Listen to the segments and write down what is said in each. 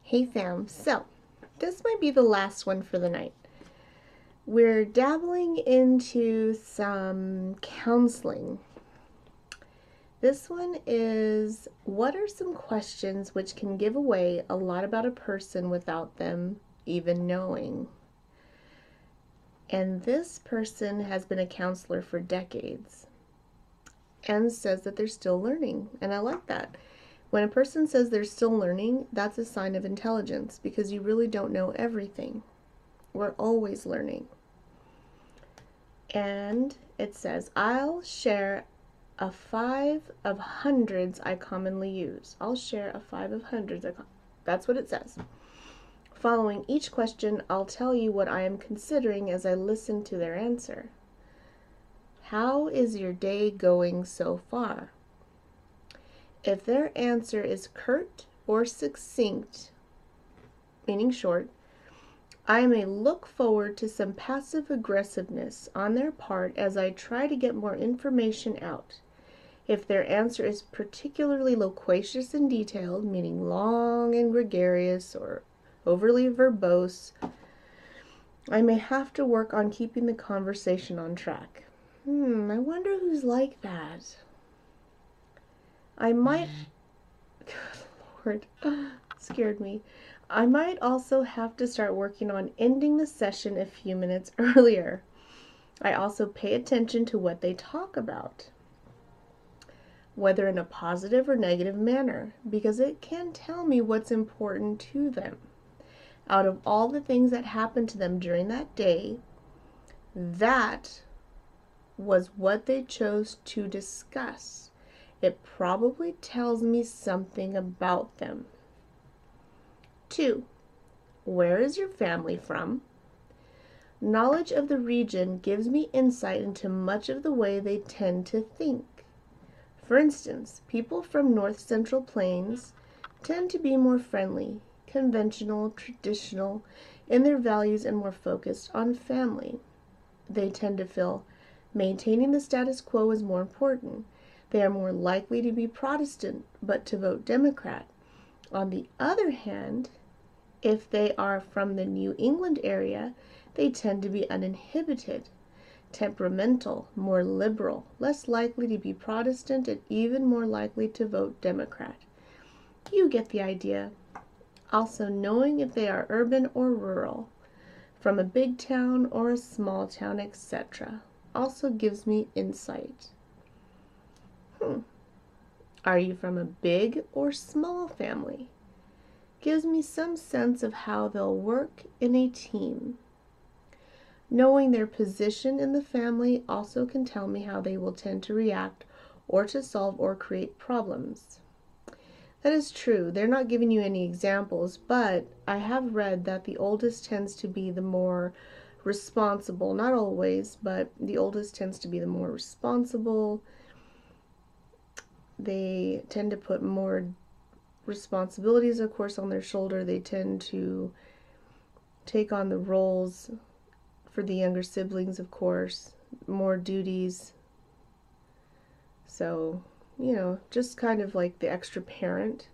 Hey fam, so this might be the last one for the night. We're dabbling into some counseling. This one is, what are some questions which can give away a lot about a person without them even knowing? And this person has been a counselor for decades and says that they're still learning, and I like that. When a person says they're still learning, that's a sign of intelligence because you really don't know everything. We're always learning. And it says, I'll share a 5 of hundreds I commonly use. I'll share a 5 of hundreds. That's what it says. Following each question, I'll tell you what I am considering as I listen to their answer. How is your day going so far? If their answer is curt or succinct, meaning short, I may look forward to some passive aggressiveness on their part as I try to get more information out. If their answer is particularly loquacious and detailed, meaning long and gregarious or overly verbose, I may have to work on keeping the conversation on track. I wonder who's like that. I might... Good Lord, scared me. I might also have to start working on ending the session a few minutes earlier. I also pay attention to what they talk about, whether in a positive or negative manner, because it can tell me what's important to them. Out of all the things that happened to them during that day, that was what they chose to discuss. It probably tells me something about them. 2. Where is your family from? Knowledge of the region gives me insight into much of the way they tend to think. For instance, people from North Central Plains tend to be more friendly, conventional, traditional in their values and more focused on family. They tend to feel maintaining the status quo is more important. They are more likely to be Protestant, but to vote Democrat. On the other hand, if they are from the New England area, they tend to be uninhibited, temperamental, more liberal, less likely to be Protestant, and even more likely to vote Democrat. You get the idea. Also, knowing if they are urban or rural, from a big town or a small town, etc., also gives me insight. Are you from a big or small family? Gives me some sense of how they'll work in a team. Knowing their position in the family also can tell me how they will tend to react or to solve or create problems. That is true. They're not giving you any examples, but I have read that the oldest tends to be the more responsible. Not always, but the oldest tends to be the more responsible. They tend to put more responsibilities, of course, on their shoulder. They tend to take on the roles for the younger siblings, of course, more duties. So, just kind of like the extra parent.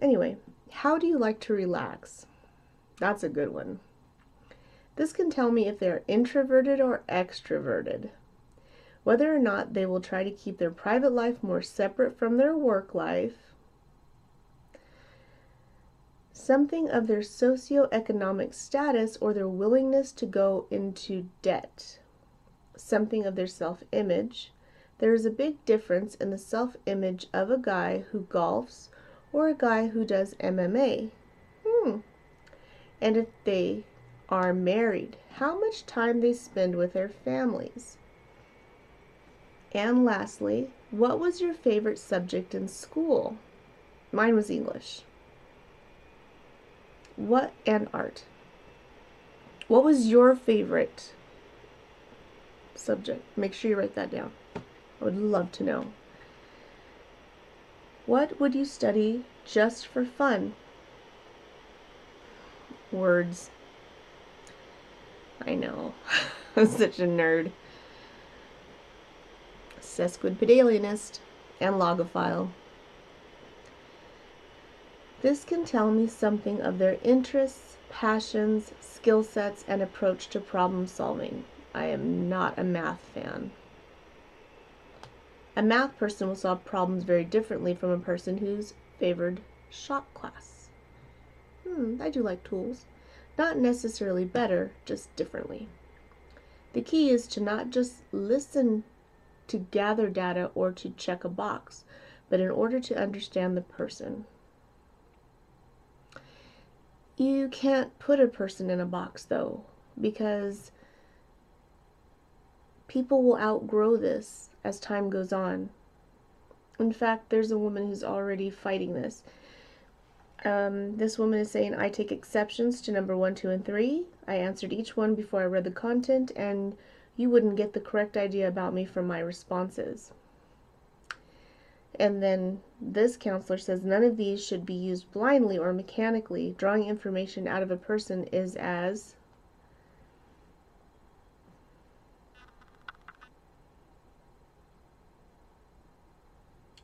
Anyway, how do you like to relax? That's a good one. This can tell me if they're introverted or extroverted, whether or not they will try to keep their private life more separate from their work life, something of their socioeconomic status or their willingness to go into debt, something of their self-image. There is a big difference in the self-image of a guy who golfs or a guy who does MMA. And if they are married, how much time they spend with their families. And lastly, what was your favorite subject in school? Mine was English. And art. What was your favorite subject? Make sure you write that down. I would love to know. What would you study just for fun? Words. I know. I'm such a nerd. Sesquipedalianist and logophile. This can tell me something of their interests, passions, skill sets, and approach to problem solving. I am not a math fan. A math person will solve problems very differently from a person who's favored shop class. I do like tools. Not necessarily better, just differently. The key is to not just listen to gather data or to check a box, but in order to understand the person. You can't put a person in a box, though, because people will outgrow this as time goes on. In fact, there's a woman who's already fighting this. This woman is saying, I take exceptions to number 1, 2, and 3. I answered each one before I read the content, and you wouldn't get the correct idea about me from my responses. And then this counselor says, none of these should be used blindly or mechanically. Drawing information out of a person is as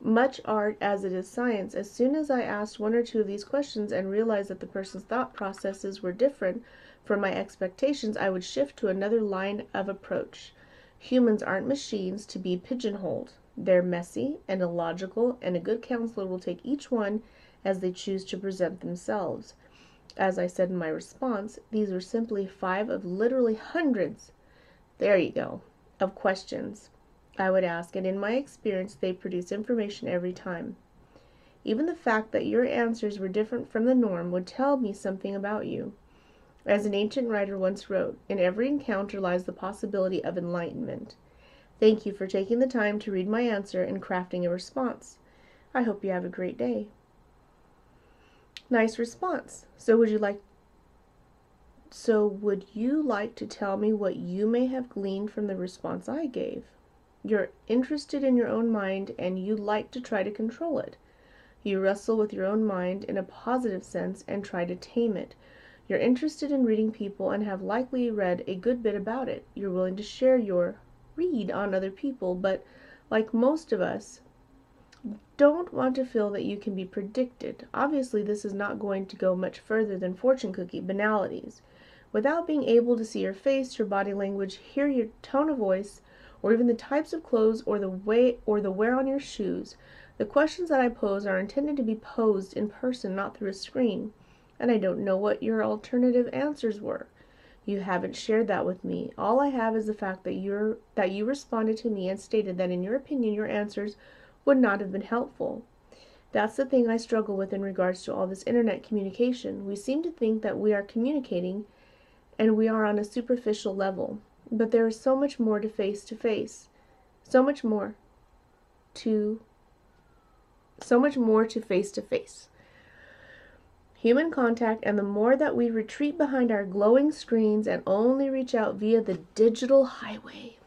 much art as it is science. As soon as I asked 1 or 2 of these questions and realized that the person's thought processes were different from my expectations, I would shift to another line of approach. Humans aren't machines to be pigeonholed. They're messy and illogical, and a good counselor will take each one as they choose to present themselves. As I said in my response, these were simply 5 of literally hundreds, there you go, of questions I would ask, and in my experience, they produce information every time. Even the fact that your answers were different from the norm would tell me something about you. As an ancient writer once wrote, in every encounter lies the possibility of enlightenment. Thank you for taking the time to read my answer and crafting a response. I hope you have a great day. Nice response. So would you like to tell me what you may have gleaned from the response I gave? You're interested in your own mind, and you like to try to control it. You wrestle with your own mind in a positive sense and try to tame it. You're interested in reading people and have likely read a good bit about it. You're willing to share your read on other people, but like most of us, don't want to feel that you can be predicted. Obviously, this is not going to go much further than fortune cookie banalities. Without being able to see your face, your body language, hear your tone of voice, or even the types of clothes or the wear on your shoes, the questions that I pose are intended to be posed in person, not through a screen, and I don't know what your alternative answers were. You haven't shared that with me. All I have is the fact that you responded to me and stated that in your opinion your answers would not have been helpful. That's the thing I struggle with in regards to all this internet communication. We seem to think that we are communicating, and we are on a superficial level. But there is so much more to face-to-face. So much more to face-to-face. Human contact, and the more that we retreat behind our glowing screens and only reach out via the digital highway.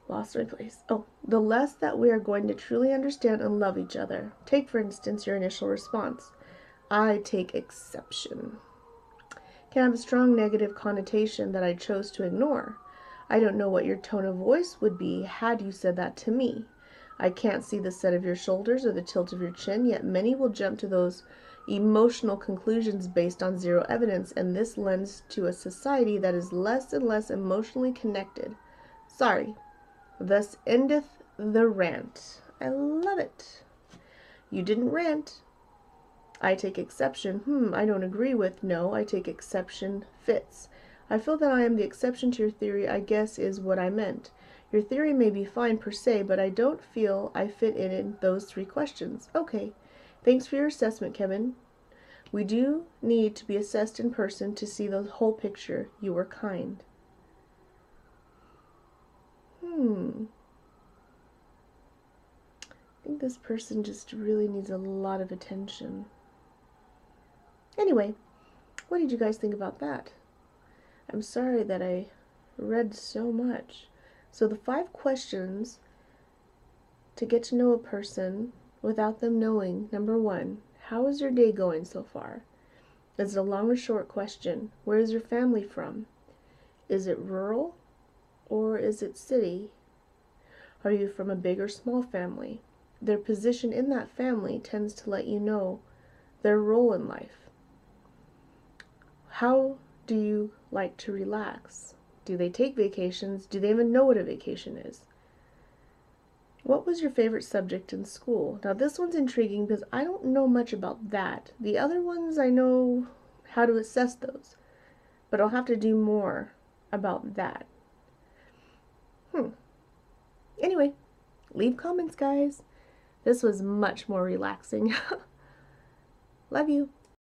Lost my place. The less that we are going to truly understand and love each other. Take, for instance, your initial response. I take exception. Can have a strong negative connotation that I chose to ignore. I don't know what your tone of voice would be had you said that to me. I can't see the set of your shoulders or the tilt of your chin, yet many will jump to those emotional conclusions based on zero evidence, and this lends to a society that is less and less emotionally connected. Sorry. Thus endeth the rant. I love it. You didn't rant. I take exception. I don't agree with. No, I take exception fits. I feel that I am the exception to your theory, I guess is what I meant. Your theory may be fine per se, but I don't feel I fit in those 3 questions. Okay. Thanks for your assessment, Kevin. We do need to be assessed in person to see the whole picture. You were kind. I think this person just really needs a lot of attention. Anyway, what did you guys think about that? I'm sorry that I read so much. So the 5 questions to get to know a person without them knowing. Number 1, how is your day going so far? Is it a long or short question? Where is your family from? Is it rural or is it city? Are you from a big or small family? their position in that family tends to let you know their role in life. How do you like to relax? Do they take vacations? Do they even know what a vacation is? What was your favorite subject in school? Now this one's intriguing because I don't know much about that. The other ones I know how to assess those, but I'll have to do more about that. Anyway, leave comments, guys. This was much more relaxing. Love you.